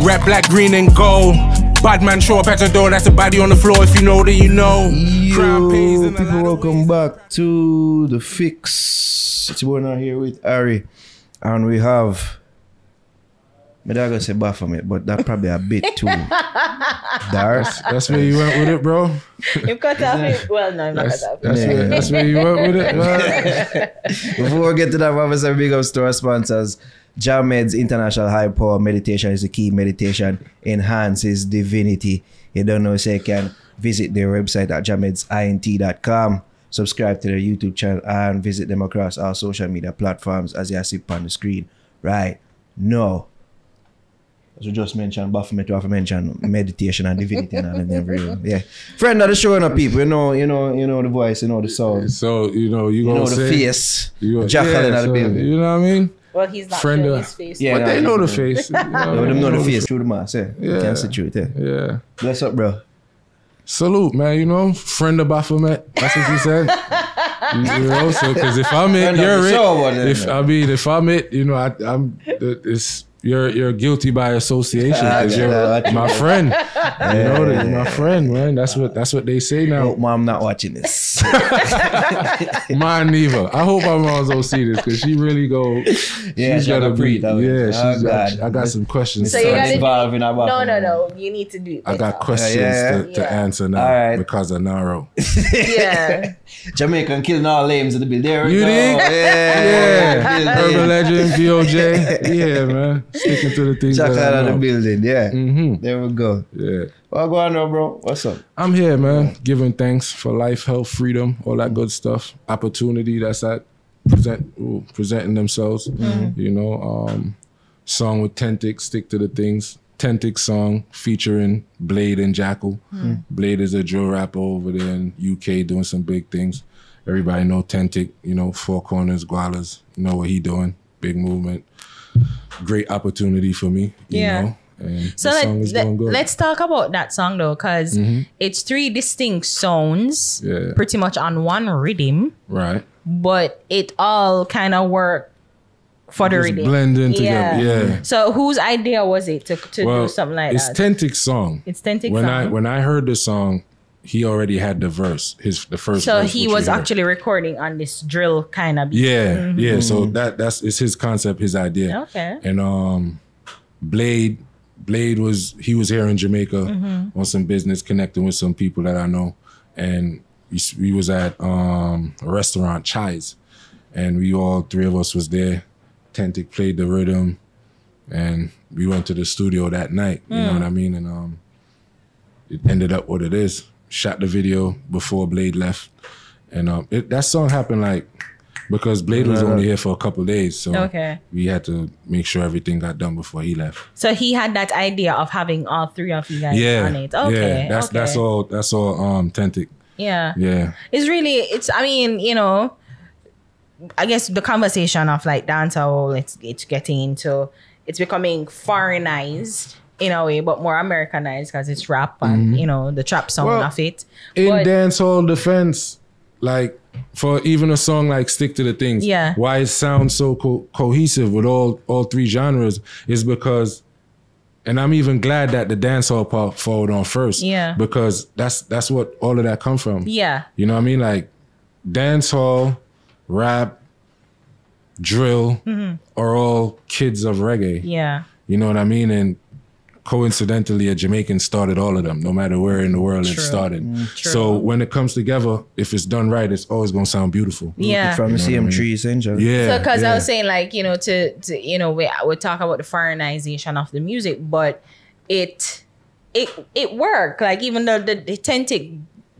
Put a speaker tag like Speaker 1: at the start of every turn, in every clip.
Speaker 1: Red, black, green and gold. Bad man show up at the door, that's a body on the floor. If you know, then you know.
Speaker 2: Yo, people, welcome back to The Fix. It's going on here with Ari. And we have... I'm not gonna say Baphomet, but that's probably a bit too dark.
Speaker 3: That's where you went with it, bro?
Speaker 4: You cut off it. Well, no, I'm not cut off.
Speaker 3: That's where you went with it, man.
Speaker 2: Before we get to that, we have to say big ups to our sponsors. Jamed's International High Power Meditation is the key. Meditation enhances divinity. You don't know, so you can visit their website at jamedsint.com. Subscribe to their YouTube channel and visit them across all social media platforms as you see on the screen right now. As we just mentioned, Baphomet, we have to mention meditation and divinity and everything. Yeah. Friend of the show, people, you know the voice, you know the sound.
Speaker 3: So, you know
Speaker 2: the face. Jakal in the building.
Speaker 3: You know what I mean?
Speaker 4: Well, he's not showing his face.
Speaker 3: Yeah, but they know the face.
Speaker 2: Them know the face through the mask, yeah. You can see through it,
Speaker 3: yeah.
Speaker 2: Bless up, bro.
Speaker 3: Salute, man, you know, friend of Baphomet. That's what you said. You know, so, because if I'm it, you're it. If I'm it, you know, you're guilty by association because you're my friend. You know, you're my friend, man. That's what they say now.
Speaker 2: I hope mom not watching this.
Speaker 3: Mine neither. I hope my mom's don't see this because she really go.
Speaker 2: Yeah, she's gotta breathe.
Speaker 3: Yeah, I got some questions.
Speaker 4: So you gotta no. You need to do it.
Speaker 3: I got questions to answer now because of Naro.
Speaker 4: Yeah.
Speaker 2: Jamaican killing all names in the building. There we
Speaker 3: you
Speaker 2: go.
Speaker 3: Did? Yeah. Urban Legend, VOJ. Yeah, man. Sticking to the things.
Speaker 2: Jakal out of the building, yeah.
Speaker 3: Mm-hmm.
Speaker 2: There we go.
Speaker 3: Yeah.
Speaker 2: What's going on, bro? What's up?
Speaker 3: I'm here, man. Giving thanks for life, health, freedom, all that good stuff. Opportunity that's at presenting themselves. Mm-hmm. You know, song with Tentic, Stick to the Things. Tentic song featuring Blade and Jakal. Mm. Blade is a drill rapper over there in UK doing some big things. Everybody know Tentic, you know, Four Corners, Gualas, you know what he doing. Big movement. Great opportunity for me, you know. And
Speaker 4: so let's talk about that song though, because it's 3 distinct sounds, pretty much on one rhythm.
Speaker 3: Right.
Speaker 4: But it all kind of work for the rhythm.
Speaker 3: Blending together, yeah.
Speaker 4: So whose idea was it to do something like that?
Speaker 3: It's Tentic's song.
Speaker 4: It's Tentic's song.
Speaker 3: When I heard the song, he already had the verse, the first
Speaker 4: so
Speaker 3: verse. So
Speaker 4: he was actually recording on this drill kind of beat.
Speaker 3: Yeah, yeah. So it's his concept, his idea.
Speaker 4: Okay.
Speaker 3: And Blade was here in Jamaica on some business, connecting with some people that I know, and we was at a restaurant, Chai's, and all 3 of us was there. Tentic played the rhythm, and we went to the studio that night. You know what I mean? And it ended up what it is. Shot the video before Blade left, and that song happened because Blade was only here for a couple of days, so we had to make sure everything got done before he left.
Speaker 4: So he had that idea of having all 3 of you guys on it. Okay,
Speaker 3: yeah, that's all. Tentic.
Speaker 4: Yeah,
Speaker 3: yeah.
Speaker 4: I mean, you know, I guess the conversation of dancehall, it's getting into, it's becoming foreignized in a way, but more Americanized because it's rap and you know the trap sound of it.
Speaker 3: In dancehall defense, for even a song like Stick to the Things, why it sounds so cohesive with all 3 genres is because, and I'm even glad that the dancehall part followed on first, because that's what all of that come from. Yeah, you know what I mean? Dancehall, rap, drill are all kids of reggae. Yeah, you know what I mean? And coincidentally, a Jamaican started all of them, no matter where in the world it started. So when it comes together, if it's done right, it's always gonna sound beautiful.
Speaker 4: Yeah,
Speaker 2: from the same trees, angel.
Speaker 3: Yeah.
Speaker 4: So because I was saying, you know, to you know, we talk about the foreignization of the music, but it worked. Even though the authentic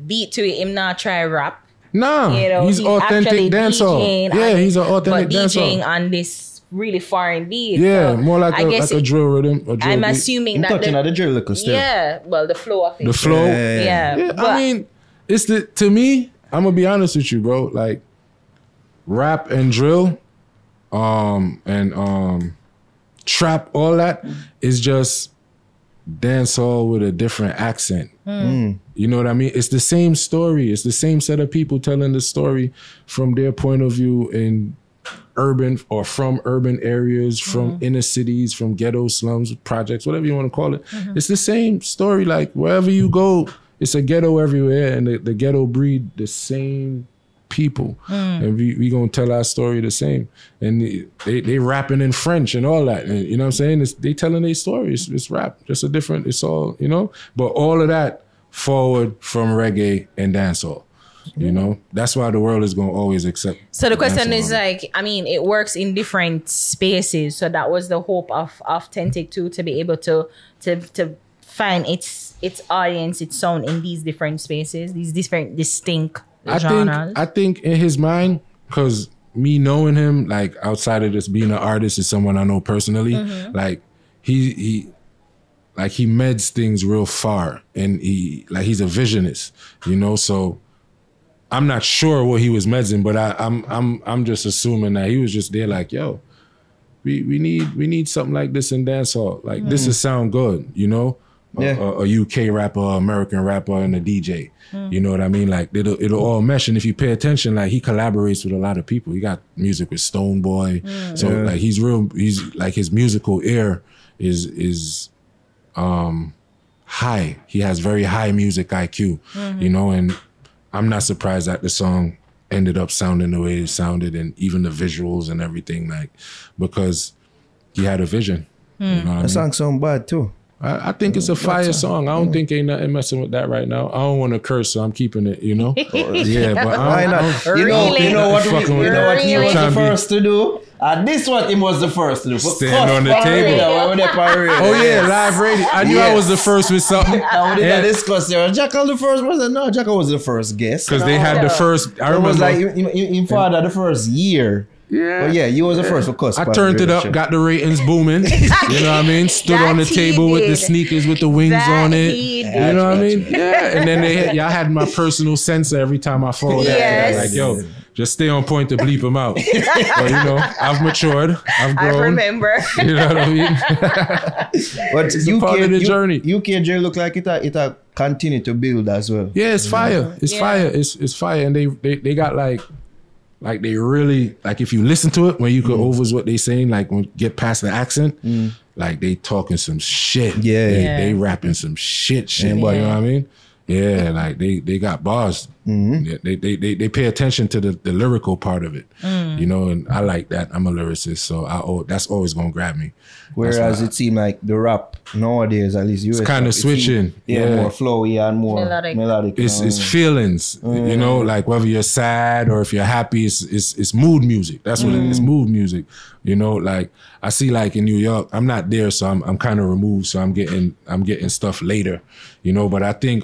Speaker 4: beat to it, him not try rap.
Speaker 3: No, you know, he's authentic dancehall. Yeah, he's an authentic dancehall.
Speaker 4: DJing on this really foreign beat.
Speaker 3: Yeah, so more like a drill rhythm.
Speaker 4: I'm assuming that
Speaker 2: touching the drill liquor still.
Speaker 4: Yeah, well, the flow of it.
Speaker 3: The flow.
Speaker 4: Yeah.
Speaker 3: I mean, to me, I'm gonna be honest with you, bro. Rap and drill, and trap, all that is just dancehall with a different accent. You know what I mean? It's the same story. It's the same set of people telling the story from their point of view in urban or from urban areas, from inner cities, from ghetto slums, projects, whatever you want to call it. It's the same story. Like wherever you go, it's a ghetto everywhere, and the ghetto breed the same people, and we gonna tell our story the same. And they rapping in French and all that, and you know what I'm saying? They telling their stories. It's rap, just a different. It's all, you know, but all of that forward from reggae and dancehall. You know, that's why the world is going to always accept.
Speaker 4: So the question is like, I mean, it works in different spaces. So that was the hope of Authentic too, to be able to find its audience, its sound in these different spaces, these different distinct genres.
Speaker 3: I think in his mind, because me knowing him, like outside of just being an artist, is someone I know personally. Like he meds things real far, and he's a visionist, you know. So I'm not sure what he was medding, but I'm just assuming that he was just there like, yo, we need something like this in dancehall. Like this is sound good, you know? Yeah. A UK rapper, American rapper, and a DJ. You know what I mean? Like it'll all mesh. And if you pay attention, like he collaborates with a lot of people. He got music with Stonebwoy. So like he's like his musical ear is high. He has very high music IQ, you know, and I'm not surprised that the song ended up sounding the way it sounded, and even the visuals and everything, like, because he had a vision. You know what I mean?
Speaker 2: song sound bad too.
Speaker 3: I think it's a fire song. I don't think ain't nothing messing with that right now. I don't want to curse, so I'm keeping it, you know? Yeah, but
Speaker 2: why not? You know what he was the first to do? And this what he was the first to do.
Speaker 3: Stand on the table. Oh yeah, live radio. I knew I was the first with something.
Speaker 2: Now we did discuss there. Jakal the first person? No, Jakal was the first guest.
Speaker 3: Because they had the first, I remember.
Speaker 2: It was like in father the first year. Yeah. But yeah, you was the first for cuss.
Speaker 3: I turned it up, got the ratings booming. You know what I mean? Stood on the table with the sneakers with the wings on it. You know what I mean? Yeah. And then y'all had my personal censor every time I followed that. Like, yo, just stay on point to bleep them out. But you know, I've matured. I've grown.
Speaker 4: I remember.
Speaker 3: You know what I mean?
Speaker 2: But
Speaker 3: it's part of the journey.
Speaker 2: UKJ look like it continue to build as well.
Speaker 3: Yeah, it's fire. It's fire. It's fire. And they got like they really, like if you listen to it, when you go over what they saying, like when get past the accent, like they talking some shit. Yeah. They rapping some shit. You know what I mean? Yeah, like they got bars. They pay attention to the lyrical part of it. You know, and I like that. I'm a lyricist, so that's always gonna grab me.
Speaker 2: Whereas it seemed like the rap nowadays, at least US,
Speaker 3: it's kind of switching.
Speaker 2: More flowy and more melodic.
Speaker 3: It's feelings. You know, like whether you're sad or if you're happy, it's mood music. That's what it is. Mood music. You know, like I see, like in New York, I'm not there, so I'm kind of removed. So I'm getting stuff later. You know, but I think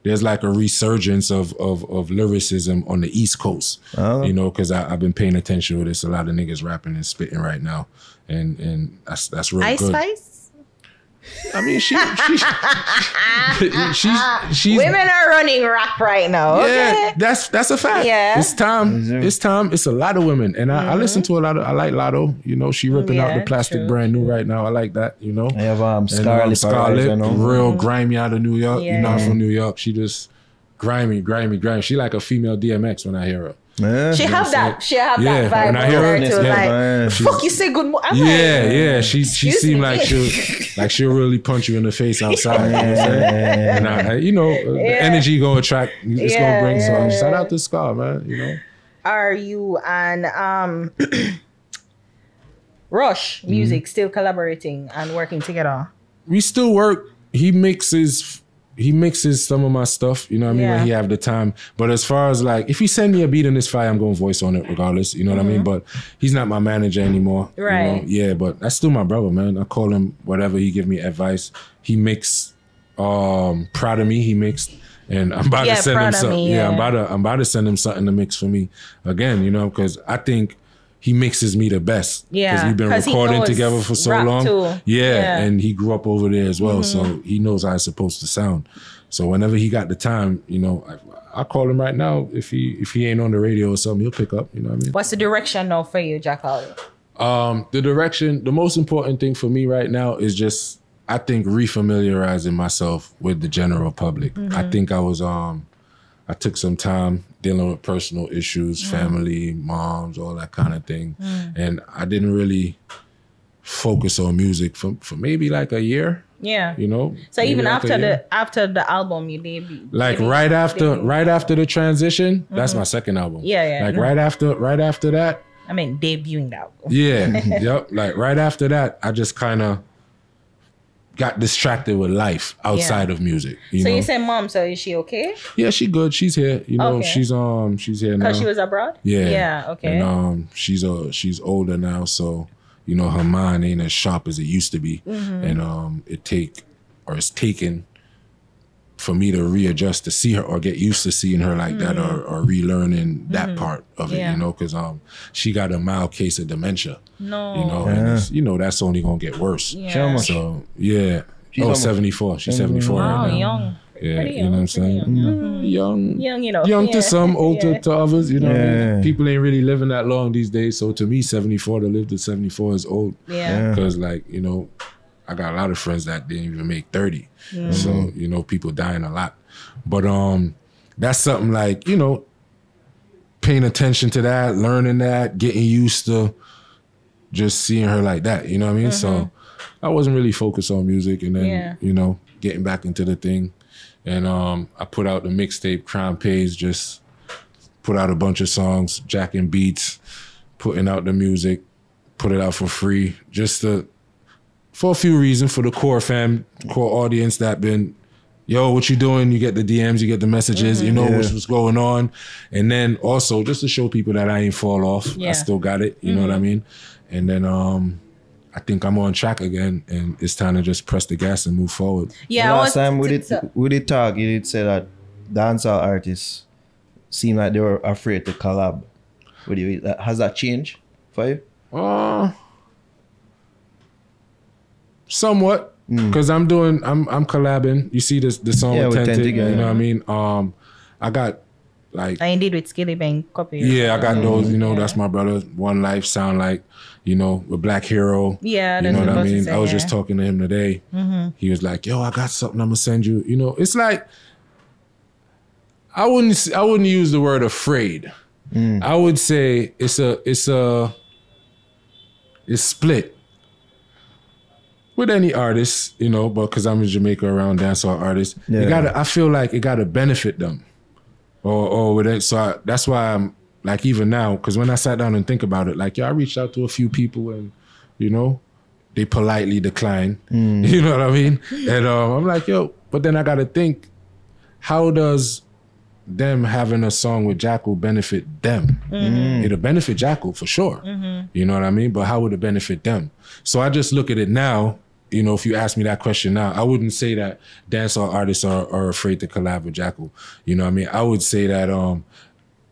Speaker 3: there's like a resurgence of lyricism on the East Coast. You know, because I've been paying attention to this. A lot of niggas rapping and spitting right now, and that's real
Speaker 4: Ice
Speaker 3: good.
Speaker 4: Spice?
Speaker 3: I mean, she's
Speaker 4: women are running rap right now.
Speaker 3: Yeah, that's a fact.
Speaker 4: Yeah,
Speaker 3: it's time. It's time. It's a lot of women, and I listen to a lot of. I like Lotto. You know, she ripping out the plastic brand new right now. I like that. You know,
Speaker 2: I have Scarlett,
Speaker 3: real grimy out of New York. Yeah. You know, I'm from New York. She just grimy. She like a female DMX when I hear her.
Speaker 2: Yeah.
Speaker 4: She have that vibe. When I hear her too, like, fuck you, say good morning.
Speaker 3: Yeah. She seemed like she'll really punch you in the face outside. You know, the energy gonna attract. It's gonna bring some. Shout out to Scar, man. You know.
Speaker 4: Are you and Rush Music still collaborating and working together?
Speaker 3: We still work. He mixes some of my stuff, you know what I mean, when he have the time. But as far as like, if he send me a beat in this file, I'm going to voice on it regardless, you know what I mean? But he's not my manager anymore.
Speaker 4: Right.
Speaker 3: You know? Yeah, but that's still my brother, man. I call him whatever, he give me advice. He mixed Proud of Me, he mixed. And I'm about to send him something. I'm about to send him something to mix for me again, you know, because I think he mixes me the best. Yeah. Because we've been recording together for so long. Yeah. And he grew up over there as well. So he knows how it's supposed to sound. So whenever he got the time, you know, I call him right now. If he ain't on the radio or something, he'll pick up. You know what I mean?
Speaker 4: What's the direction now for you, Jakal?
Speaker 3: The direction, the most important thing for me right now is just, I think, refamiliarizing myself with the general public. I think I was I took some time dealing with personal issues, family, moms, all that kind of thing. And I didn't really focus on music for maybe like a year.
Speaker 4: Yeah.
Speaker 3: You know?
Speaker 4: So even after the album you did
Speaker 3: like right after the transition, that's my second album.
Speaker 4: Yeah.
Speaker 3: Like right after that.
Speaker 4: I mean debuting the album.
Speaker 3: Yeah. Yep. Like right after that, I just kind of got distracted with life outside of music. You know?
Speaker 4: You said mom, so is she okay?
Speaker 3: Yeah, she good. She's here. You know, she's here now.
Speaker 4: Because she was abroad?
Speaker 3: Yeah.
Speaker 4: Yeah, okay.
Speaker 3: And she's older now, so you know, her mind ain't as sharp as it used to be. And it's taken for me to readjust to see her or get used to seeing her like that or relearning that part of it, you know, because she got a mild case of dementia.
Speaker 4: No.
Speaker 3: You know, and it's, you know, that's only going to get worse.
Speaker 4: Yeah.
Speaker 3: So, yeah. She's 74. She's 74 right now.
Speaker 4: Young.
Speaker 3: Yeah,
Speaker 4: Pretty
Speaker 3: you know what I'm saying? Young,
Speaker 4: you know.
Speaker 3: Young to some, older to others, you know. Yeah. People ain't really living that long these days. So to me, 74 to live to 74 is old.
Speaker 4: Yeah.
Speaker 3: Because like, you know, I got a lot of friends that didn't even make 30. So, you know, people dying a lot. But that's something like, you know, paying attention to that, learning that, getting used to just seeing her like that, you know what I mean? So I wasn't really focused on music and then, you know, getting back into the thing. And I put out the mixtape, Crown Pays, just put out a bunch of songs, jacking beats, putting out the music, put it out for free, just for a few reasons, for the core audience that been, yo, what you doing? You get the DMs, you get the messages, you know what's going on. And then also just to show people that I ain't fall off. I still got it, you know what I mean? And then I think I'm on track again, and it's time to just press the gas and move forward.
Speaker 2: Yeah. Last time we did talk, you did say that dancehall artists seem like they were afraid to collab with you. Has that changed for you?
Speaker 3: Somewhat, because I'm collabing. You see the song with Tentic, you know what I mean? I got like
Speaker 4: I did with Skilly Bang copy.
Speaker 3: Yeah, I got those. You know, that's my brother. One Life, Sound Like, you know, with Black Hero.
Speaker 4: Yeah,
Speaker 3: you know what I mean. I was just talking to him today. He was like, "Yo, I got something. I'm gonna send you." You know, it's like I wouldn't use the word afraid. I would say it's split with any artist, you know, but because I'm in Jamaica around dancehall artists, I feel like it gotta benefit them. Or with it, so that's why I'm like, even now, because when I sat down and think about it, like, I reached out to a few people and, you know, they politely declined. You know what I mean? And I'm like, yo, but then I got to think, how does them having a song with Jakal benefit them? It'll benefit Jakal for sure. You know what I mean? But how would it benefit them? So I just look at it now. You know, if you ask me that question now, I wouldn't say that dancehall artists are afraid to collab with Jakal. You know what I mean? I would say that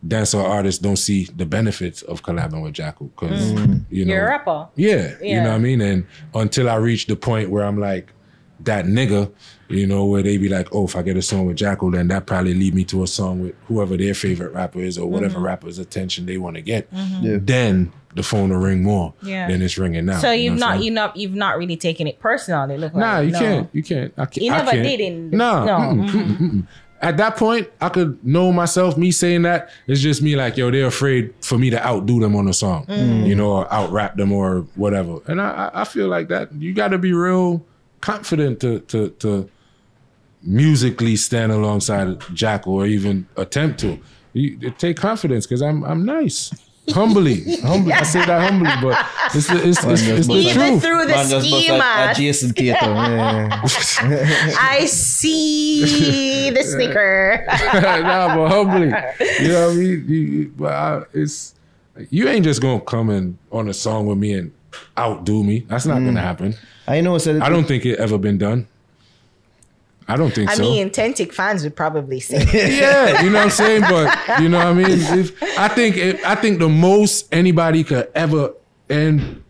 Speaker 3: dancehall artists don't see the benefits of collabing with Jakal because, you know.
Speaker 4: You're a rapper.
Speaker 3: Yeah, you know what I mean? And until I reach the point where I'm like, that nigga, you know, where they be like, oh, if I get a song with Jakal, then that probably lead me to a song with whoever their favorite rapper is or whatever rapper's attention they want to get. Then the phone will ring more than it's ringing now.
Speaker 4: So you've not really taken it personally.
Speaker 3: You can't.
Speaker 4: You never did in
Speaker 3: At that point, I could know myself. Me saying that, it's just me like, yo, they're afraid for me to outdo them on a song, you know, or out rap them or whatever. And I feel like that you got to be real confident to musically stand alongside Jakal or even attempt to. Take confidence because I'm nice. Humbly. I say that humbly, but it's the
Speaker 4: even
Speaker 3: truth.
Speaker 4: Through the schema.
Speaker 2: Jason Tatum.
Speaker 4: I see the snicker.
Speaker 3: Nah, but humbly. You know what I mean? You ain't just gonna come in on a song with me and outdo me. That's not gonna happen.
Speaker 2: I know.
Speaker 3: I don't think it ever been done. I don't think so.
Speaker 4: I mean, Tentic fans would probably say.
Speaker 3: Yeah, you know what I'm saying? But you know what I mean? I think the most anybody could ever and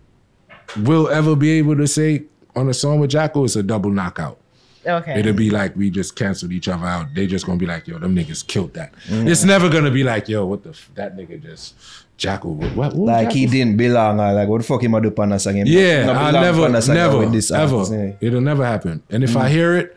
Speaker 3: will ever be able to say on a song with Jakal is a double knockout.
Speaker 4: Okay.
Speaker 3: It'll be like we just canceled each other out. They just gonna be like, yo, them niggas killed that. It's never gonna be like, yo, what that nigga just Jakal. What
Speaker 2: like Jakal? He didn't belong. Like what the fuck him a do on a song?
Speaker 3: Yeah, I never, ever. It'll never happen. And if I hear it,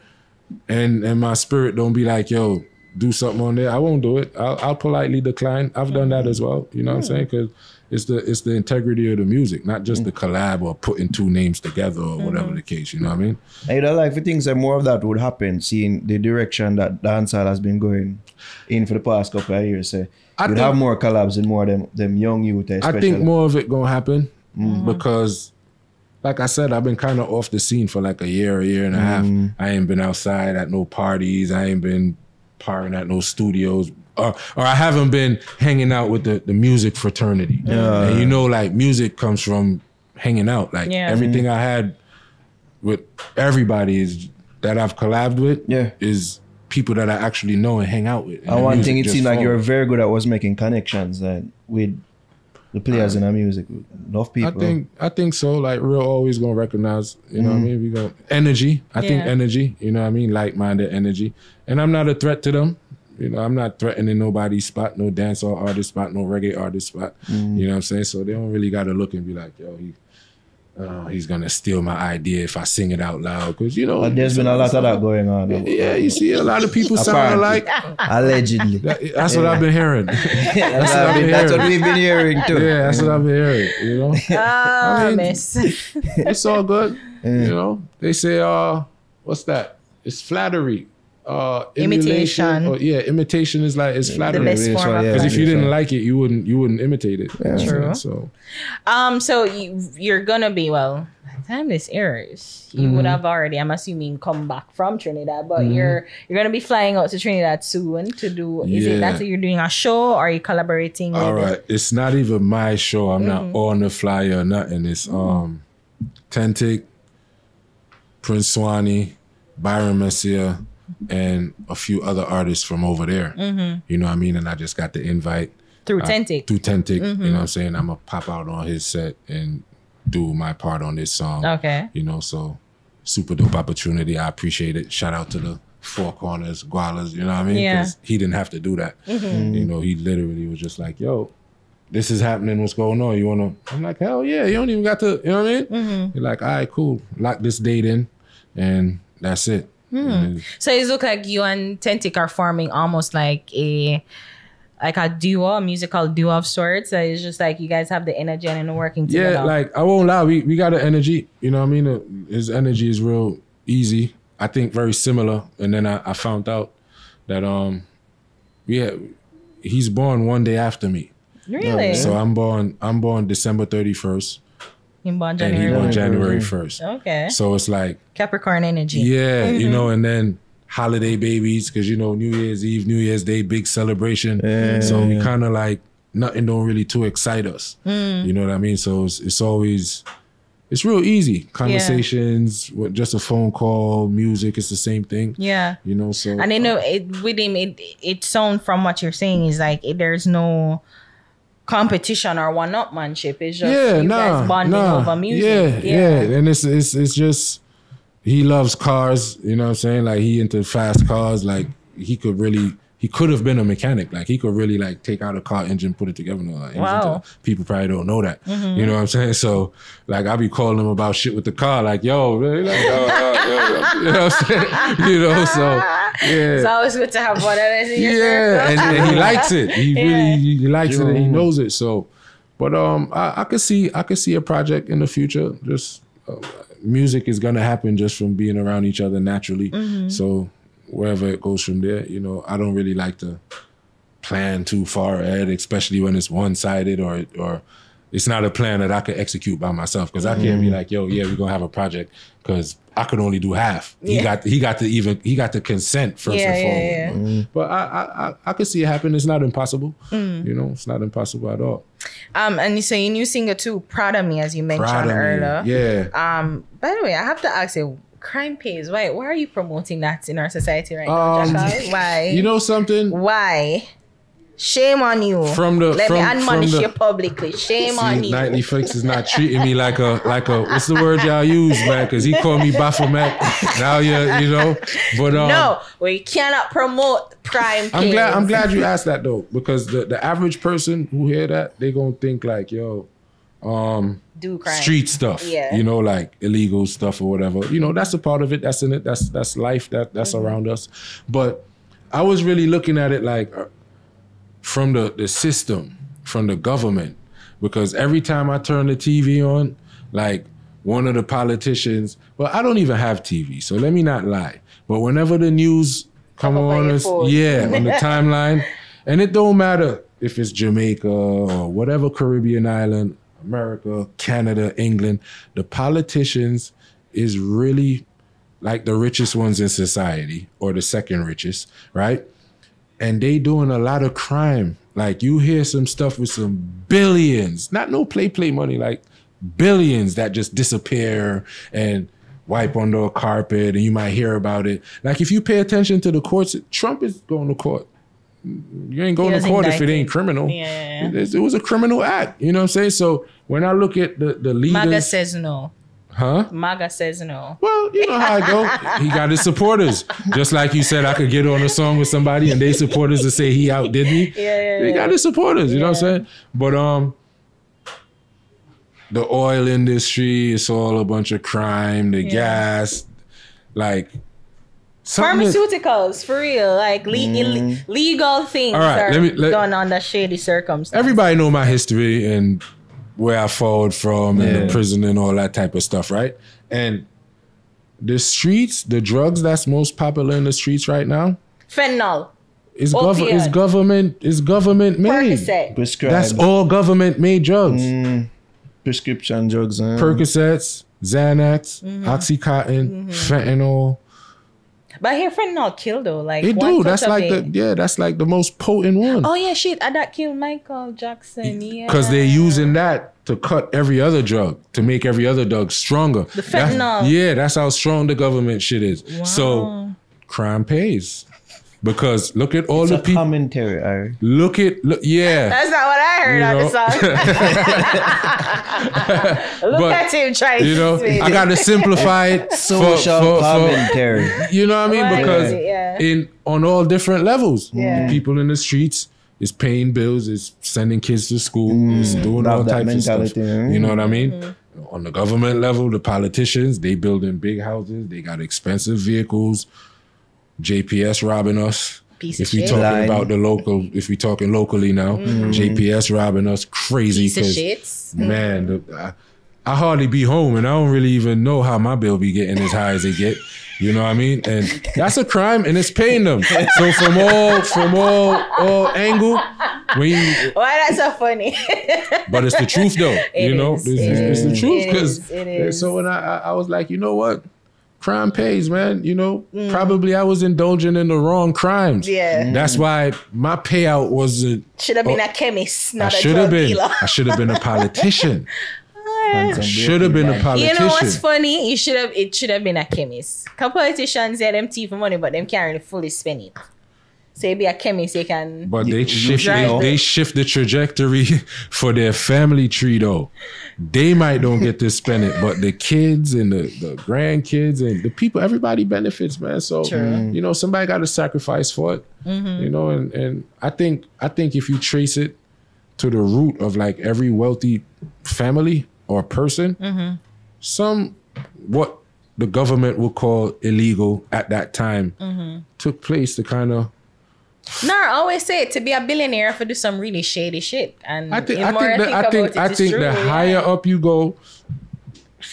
Speaker 3: and my spirit don't be like, yo, do something on there, I won't do it. I'll politely decline. I've done that as well. You know what I'm saying? Because it's the integrity of the music, not just the collab or putting two names together or whatever the case. You know what I mean?
Speaker 2: I don't like for things that more of that would happen, seeing the direction that dancehall has been going in for the past couple of years. So you'd have more collabs and more them young youth. Especially.
Speaker 3: I think more of it gonna happen because, like I said, I've been kind of off the scene for like a year and a half. I ain't been outside at no parties. I ain't been partying at no studios. Or I haven't been hanging out with the music fraternity. And you know, like music comes from hanging out. Like everything I had with everybody is that I've collabed with is people that I actually know and hang out with.
Speaker 2: And one thing it seemed like you were very good at was making connections with the players in the music. Enough people.
Speaker 3: I think so. Like we're always gonna recognize, you know what I mean? We go energy. I think energy, you know what I mean? Like-minded energy. And I'm not a threat to them. You know, I'm not threatening nobody's spot, no dancehall artist spot, no reggae artist spot. You know what I'm saying? So they don't really got to look and be like, yo, he's going to steal my idea if I sing it out loud. Because, you know.
Speaker 2: But there's been a lot of that going on.
Speaker 3: Yeah, you see a lot of people sound alike.
Speaker 2: Allegedly.
Speaker 3: That's what I've been hearing.
Speaker 2: That's what we've been hearing too.
Speaker 3: Yeah, that's what I've been hearing, you know. I mean, it's all good. You know, they say, what's that? It's flattery.
Speaker 4: Imitation.
Speaker 3: Imitation is like it's flattering. Because if you didn't like it, you wouldn't imitate it.
Speaker 4: Yeah. True.
Speaker 3: So,
Speaker 4: so you're gonna be by the time this airs, you would have already, I'm assuming, come back from Trinidad, but you're gonna be flying out to Trinidad soon to do. Is it that you're doing a show, or are you collaborating with?
Speaker 3: All right, it's not even my show. I'm not on the flyer or nothing. It's Tentic, Prince Swanee, Byron Messiah, and a few other artists from over there. You know what I mean? And I just got the invite.
Speaker 4: Through Tentic.
Speaker 3: You know what I'm saying? I'm going to pop out on his set and do my part on this song.
Speaker 4: Okay.
Speaker 3: You know, so super dope opportunity. I appreciate it. Shout out to the Four Corners, Gualas, you know what I mean? Because he didn't have to do that. You know, he literally was just like, yo, this is happening. What's going on? You want to? I'm like, hell yeah. You don't even got to, you know what I mean? You're like, all right, cool. Lock this date in and that's it.
Speaker 4: So it looks like you and Tentic are forming almost like a duo, a musical duo of sorts. So it's just like you guys have the energy and are working together.
Speaker 3: Yeah, like I won't lie, we got the energy. You know what I mean? His energy is real easy. I think very similar. And then I found out that he's born one day after me.
Speaker 4: Really?
Speaker 3: So I'm born December 31st.
Speaker 4: He born
Speaker 3: January 1st.
Speaker 4: Okay.
Speaker 3: So it's like
Speaker 4: Capricorn energy.
Speaker 3: Yeah, you know, and then holiday babies, because you know, New Year's Eve, New Year's Day, big celebration. So we kind of like nothing don't really too excite us. You know what I mean? So it's always real easy. Conversations, with just a phone call, music, it's the same thing. Yeah. You know, so
Speaker 4: and I know with him it sounds from what you're saying is like there's no competition or one-upmanship. It's just you guys bonding over music.
Speaker 3: Yeah. And it's just he loves cars, you know what I'm saying? Like he into fast cars. Like he could have been a mechanic. Like he could really like take out a car engine, put it together. Wow. People probably don't know that. You know what I'm saying? So like I be calling him about shit with the car, like, yo, really? Like, you know what I'm saying? You know, so yeah.
Speaker 4: It's always good to have one of those in your
Speaker 3: circle. And he likes it. He really he likes it and he knows it. So but I could see a project in the future. Just music is gonna happen just from being around each other naturally. So wherever it goes from there, you know, I don't really like to plan too far ahead, especially when it's one-sided or it's not a plan that I could execute by myself. Because I can't be like, yo, yeah, we're gonna have a project, because I could only do half. He got the consent first and foremost. But I could see it happen. It's not impossible. You know, it's not impossible at all.
Speaker 4: And so your new single too, Proud of Me, as you mentioned earlier.
Speaker 3: Yeah.
Speaker 4: By the way, I have to ask you, crime pays. Why are you promoting that in our society right now, Jakal? Why?
Speaker 3: You know something?
Speaker 4: Why? Shame on you. Let me admonish you publicly. Shame on you.
Speaker 3: Nightly Flicks is not treating me like a what's the word y'all use, man? Because he called me Baphomet. Now you know. But
Speaker 4: no, we cannot promote crime pays.
Speaker 3: I'm glad you asked that though, because the average person who hear that, they gonna think like, yo,
Speaker 4: do crime.
Speaker 3: Street stuff, you know, like illegal stuff or whatever. You know, that's a part of it. That's in it. That's life. That's around us. But I was really looking at it like from the system, from the government, because every time I turn the TV on, like one of the politicians, well, I don't even have TV, so let me not lie. But whenever the news come on us, on the timeline, and it don't matter if it's Jamaica or whatever Caribbean island, America, Canada, England, the politicians is really like the richest ones in society, or the second richest, right? And they doing a lot of crime. Like you hear some stuff with some billions, not no play money, like billions that just disappear and wipe under a carpet, and you might hear about it. Like if you pay attention to the courts, Trump is going to court. You ain't going to court if it ain't criminal.
Speaker 4: Yeah.
Speaker 3: It was a criminal act. You know what I'm saying? So when I look at the leaders...
Speaker 4: MAGA says no.
Speaker 3: Huh?
Speaker 4: MAGA says no.
Speaker 3: Well, you know how I go. He got his supporters. Just like you said, I could get on a song with somebody and they supporters to say he outdid me. They got his supporters, you know what I'm saying? But the oil industry, it's all a bunch of crime, the gas, like...
Speaker 4: Pharmaceuticals, for real. Like legal things are done under shady circumstances.
Speaker 3: Everybody know my history and where I followed from and the prison and all that type of stuff, right? And the streets, the drugs that's most popular in the streets right now,
Speaker 4: fentanyl.
Speaker 3: Is government made.
Speaker 2: Percocet.
Speaker 3: That's all government made drugs.
Speaker 2: Prescription drugs.
Speaker 3: Percocets, Xanax, Oxycontin, fentanyl.
Speaker 4: But I hear fentanyl kill though. Like
Speaker 3: it do. That's like that's like the most potent one.
Speaker 4: Oh yeah, shit. That killed Michael Jackson. Yeah.
Speaker 3: Because they're using that to cut every other drug, to make every other drug stronger.
Speaker 4: The fentanyl.
Speaker 3: That's how strong the government shit is.
Speaker 4: Wow.
Speaker 3: So crime pays. Because look at all the people.
Speaker 2: Commentary, Ari.
Speaker 3: Look, yeah.
Speaker 4: That's not what I heard on the song. Look at him trying to spin.
Speaker 3: I got to simplify it.
Speaker 2: Social commentary.
Speaker 3: You know what I mean? Because on all different levels, the people in the streets is paying bills, is sending kids to school, is doing all types of stuff. You know what I mean? On the government level, the politicians, they building big houses, they got expensive vehicles. JPS robbing us. If we talking about the local, if we talking locally now, JPS robbing us crazy. Because man, I hardly be home and I don't really even know how my bill be getting as high as it get. You know what I mean? And that's a crime and it's paying them. So from all angle,
Speaker 4: why that's so funny?
Speaker 3: But it's the truth though. It's the truth. Because so when I was like, you know what? Crime pays, man. Probably I was indulging in the wrong crimes.
Speaker 4: Yeah.
Speaker 3: That's why my payout wasn't...
Speaker 4: Should have been a chemist, not a drug dealer.
Speaker 3: I should have been a politician. Should have been a politician.
Speaker 4: You know what's funny? It should have been a chemist. Because politicians, them thief for money, but them can't really fully spend it. So you be a chemist, they can...
Speaker 3: But they shift the trajectory for their family tree, though. They might don't get to spend it, but the kids and the grandkids and the people, everybody benefits, man. So, somebody got to sacrifice for it. And I think if you trace it to the root of like every wealthy family or person, what the government would call illegal at that time took place to kind of...
Speaker 4: No, I always say to be a billionaire for do some really shady shit. And
Speaker 3: I think the higher up you go,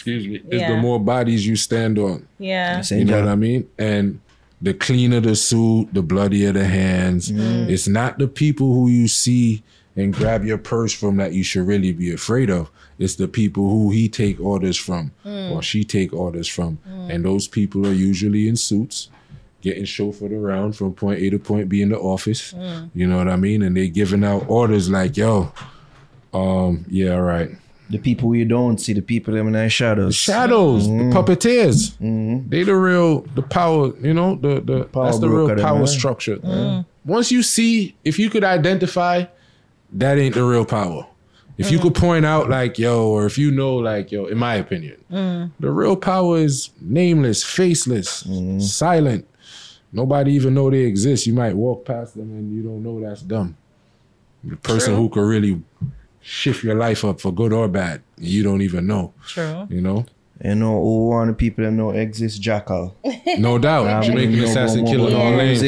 Speaker 3: is the more bodies you stand on.
Speaker 4: Yeah.
Speaker 3: You know what I mean? And the cleaner the suit, the bloodier the hands. It's not the people who you see and grab your purse from that you should really be afraid of. It's the people who he take orders from or she take orders from. And those people are usually in suits, getting chauffeured around from point A to point B in the office. You know what I mean? And they giving out orders like, yo, yeah, right.
Speaker 2: The people you don't see, the people them in the shadows.
Speaker 3: The shadows, the puppeteers. They the power, that's the real power structure. Once you see, if you could identify, that ain't the real power. If you could point out like, yo, or if you know like, yo, in my opinion, the real power is nameless, faceless, silent. Nobody even know they exist. You might walk past them and you don't know that's them. The person who could really shift your life up for good or bad, you don't even know.
Speaker 4: True.
Speaker 2: Who one of the people that know exists, Jakal.
Speaker 3: No doubt. Jamaican assassin killing all names.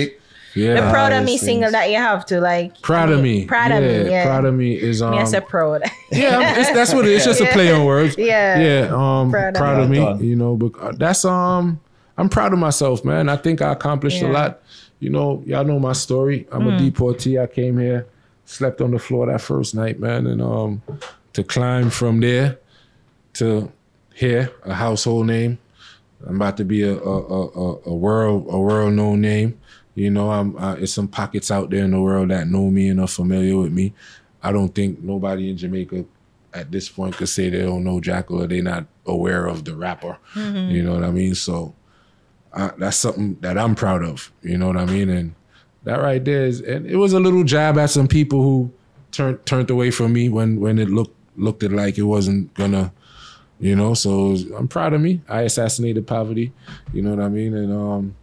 Speaker 3: Yeah.
Speaker 4: The Proud of Me single that you have to like.
Speaker 3: Proud of Me.
Speaker 4: Proud of Me. Yeah.
Speaker 3: Proud of Me is
Speaker 4: Yes, a proud.
Speaker 3: that's what it is. It's just a play on words.
Speaker 4: Yeah.
Speaker 3: Proud of Me. You know, but that's I'm proud of myself, man. I think I accomplished a lot. You know, y'all know my story. I'm a deportee. I came here, slept on the floor that first night, man, and to climb from there to here, a household name. I'm about to be a world known name. You know, it's some pockets out there in the world that know me and are familiar with me. I don't think nobody in Jamaica at this point could say they don't know Jakal or they're not aware of the rapper. You know what I mean? So that's something that I'm proud of. You know what I mean? And that right there is, and it was a little jab at some people who turned away from me when it looked like it wasn't gonna, you know. So I'm proud of me. I assassinated poverty. You know what I mean? And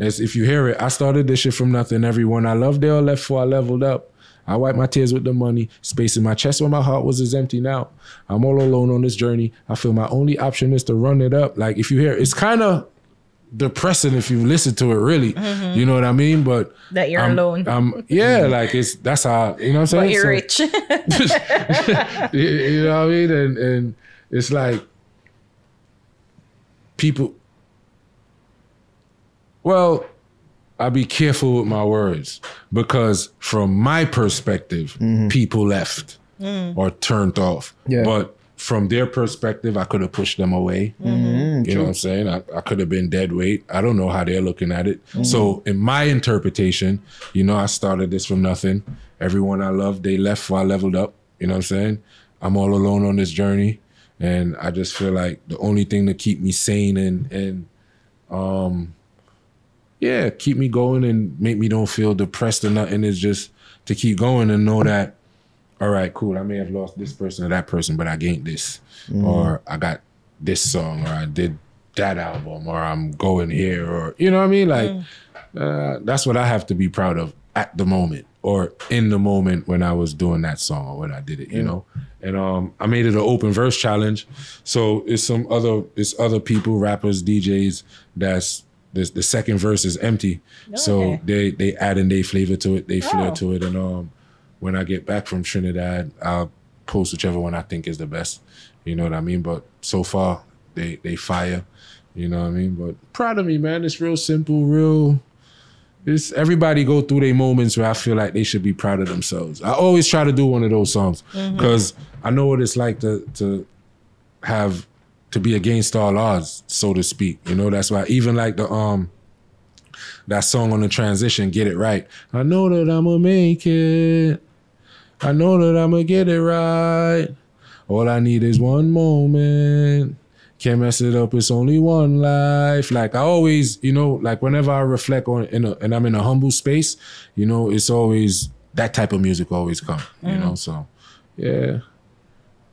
Speaker 3: as if you hear it, I started this shit from nothing. Everyone I loved, they all left before I leveled up. I wiped my tears with the money. Space in my chest where my heart was is empty now. I'm all alone on this journey. I feel my only option is to run it up. Like if you hear, it's kind of depressing if you listen to it really. You know what I mean? But
Speaker 4: that you're alone.
Speaker 3: Like that's how, you know what I'm saying?
Speaker 4: But you're rich.
Speaker 3: You know what I mean? And it's like people, well, I be careful with my words because from my perspective, people left or turned off. Yeah. But from their perspective, I could have pushed them away. You know what I'm saying? I could have been dead weight. I don't know how they're looking at it. So in my interpretation, you know, I started this from nothing. Everyone I loved, they left before I leveled up. You know what I'm saying? I'm all alone on this journey. And I just feel like the only thing to keep me sane and keep me going and make me don't feel depressed or nothing is just to keep going and know that, all right, cool, I may have lost this person or that person, but I gained this. Or I got this song, or I did that album, or I'm going here, or, you know what I mean? Like, that's what I have to be proud of at the moment, or in the moment when I was doing that song or when I did it, you know? And I made it an open verse challenge. So it's other people, rappers, DJs, that's, the second verse is empty. Okay. So they add in their flavor to it, they flair to it. And when I get back from Trinidad, I'll post whichever one I think is the best. You know what I mean? But so far, they fire. You know what I mean? But proud of me, man. It's real simple, it's everybody go through their moments where I feel like they should be proud of themselves. I always try to do one of those songs because I know what it's like to be against all odds, so to speak. You know, that's why even like that song on the transition, Get It Right. I know that I'ma make it. I know that I'ma get it right. All I need is one moment. Can't mess it up, it's only one life. Like I always, you know, like whenever I reflect on and I'm in a humble space, you know, it's always that type of music always come, you know. So yeah.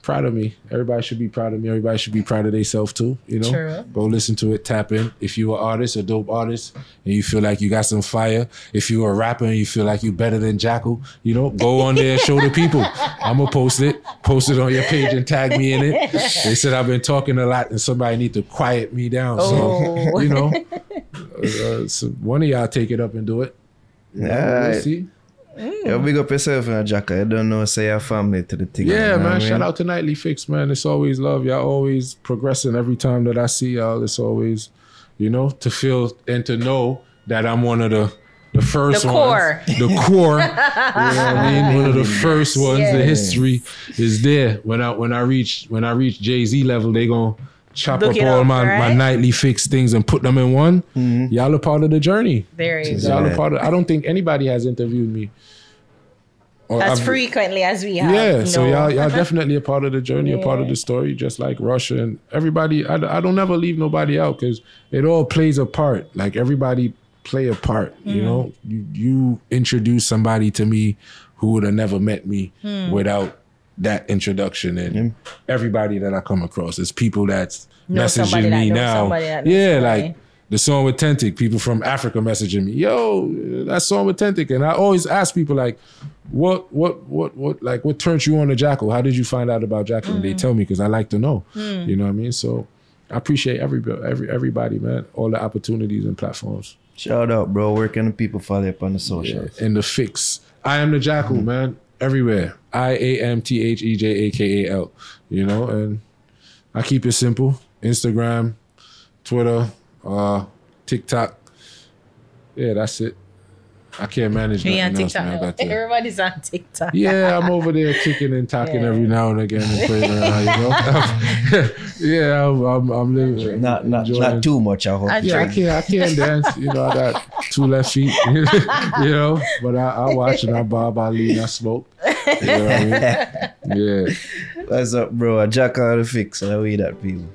Speaker 3: Proud of me. Everybody should be proud of me. Everybody should be proud of themselves too, you know? True. Go listen to it, tap in. If you're an artist, a dope artist, and you feel like you got some fire, if you're a rapper and you feel like you're better than Jakal, you know, go on there and show the people. I'm going to post it on your page and tag me in it. They said I've been talking a lot and somebody need to quiet me down. So, you know, so one of y'all take it up and do it. We'll see.
Speaker 2: Yo, big up yourself, Jakal. You don't know, say your family to the thing.
Speaker 3: Yeah, man. Shout out to Nightly Fix, man. It's always love. Y'all always progressing every time that I see y'all. It's always, you know, to feel and to know that I'm one of the first ones. The core. You know what I mean? One of the first ones. Yes. The history is there. When I reach Jay-Z level, they gonna chop up all my Nightly Fix things and put them in one. Y'all are part of the journey.
Speaker 4: There you go.
Speaker 3: Y'all are part of. I don't think anybody has interviewed me
Speaker 4: as frequently as we have.
Speaker 3: Yeah, so y'all definitely a part of the journey, a part of the story, just like Russia and everybody. I don't never leave nobody out because it all plays a part. Like everybody play a part. You know, you introduce somebody to me who would have never met me without that introduction, and everybody that I come across is people that's messaging me now. Like the song with Tentic, people from Africa messaging me, yo, that song with Tentic. And I always ask people like, what turned you on to Jakal? How did you find out about Jakal? And they tell me because I like to know. You know what I mean? So I appreciate everybody, man. All the opportunities and platforms.
Speaker 2: Shout out, bro. Where can the people follow you up on the socials?
Speaker 3: And the fix. I am the Jakal, man. Everywhere. IAMTHEJAKAL. You know, and I keep it simple. Instagram, Twitter, TikTok. Yeah, that's it. I can't manage nothing else, man.
Speaker 4: Everybody's on TikTok.
Speaker 3: Yeah, I'm over there kicking and talking every now and again and playing around, you know. Yeah, I'm living.
Speaker 2: Not too much, I hope.
Speaker 3: Yeah, I can't dance. You know, I got 2 left feet. You know, but I watch and I bob, I lean, I smoke. You know what I mean? Yeah.
Speaker 2: What's up, bro? Jakal the fix. How we that people?